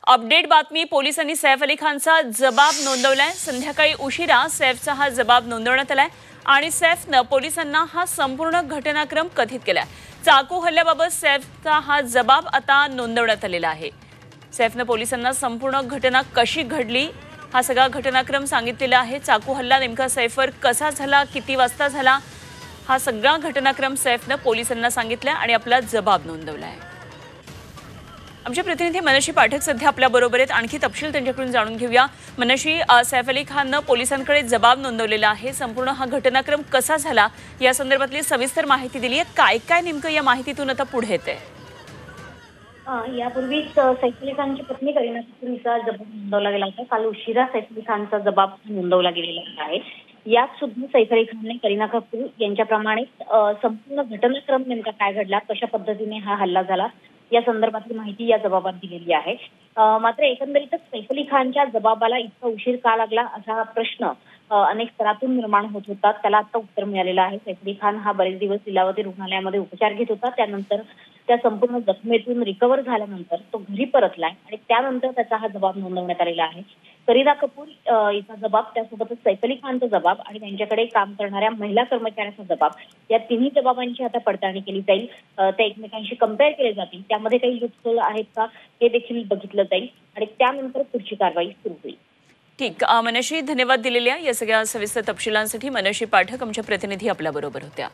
Update बातमी पोलिसांनी सैफ अली खानचा जबाब नोंदवलाय। संध्याकाळी उशिरा सैफचा हा जबाब नोंदवण्यात आलाय आणि सैफनं पोलिसांना हा संपूर्ण घटनाक्रम कथित केलाय। चाकू हल्ल्याबाबत सैफचा हा जबाब आता नोंदवण्यात आलेला आहे। सैफनं पोलिसांना संपूर्ण घटना कशी घडली हा सगळा घटनाक्रम सांगितलेला आहे। चाकू हल्ला नेमका सैफवर कसा झाला, किती वाजता झाला, हा सगळा घटनाक्रम सैफनं पोलिसांना सांगितला आणि आपला जबाब नोंदवलाय। आमचे प्रतिनिधी मनशी पाठक सध्या आपल्या बरोबर आहेत। आणखी तपशील त्यांच्याकडून जाणून घेऊया। मनशी, सैफ अली खाननं पोलिसांकडे जबाब नोंदवलेला आहे। संपूर्ण हा घटनाक्रम कसा झाला या संदर्भातली सविस्तर माहिती दिली आहे। काय काय नेमकं या माहितीतून आता पुढे येते? यापूर्वीच सैफ अली खानची पत्नी करीना कपूरचा जबाब नोंदवला गेला होता। काल उशिरा सैफ अली खानचा जबाब नोंदवला गेलेला आहे। यात सुद्धा सैफ अली खानने करीना कपूर यांच्याप्रमाणे संपूर्ण घटनाक्रम नेमका काय घडला, कशा पद्धतीने हा हल्ला झाला या संदर्भातली माहिती या जबाबात दिलेली आहे। मात्र एकंदरीतच सैफ अली खानच्या जबाबाला इतका उशीर का लागला असा प्रश्न अनेक स्तरातून निर्माण होत होता। त्याला आता उत्तर मिळालेलं आहे। सैफ अली खान हा बरेच दिवस लीलावती रुग्णालयामध्ये उपचार घेत होता। त्यानंतर त्या संपूर्ण जखमेतून रिकव्हर झाल्यानंतर तो घरी परतलाय आणि त्यानंतर त्याचा हा जबाब नोंदवण्यात आलेला आहे। करीना कपूर हिचा जबाब, त्यासोबतच सैफ अली खानचा जबाब आणि त्यांच्याकडे काम करणाऱ्या महिला कर्मचाऱ्याचा जबाब, या तिन्ही जबाबांची आता पडताळणी केली जाईल। ते एकमेकांशी कंपेअर केले जातील, त्यामध्ये काही लूपहोल आहेत का हे देखील बघितलं जाईल आणि त्यानंतर पुढची कारवाई सुरू होईल। ठीक, मनशी, धन्यवाद दिलेल्या या सगळ्या सविस्तर तपशिलांसाठी। मनशी पाठक आमच्या प्रतिनिधी आपल्या बरोबर होत्या।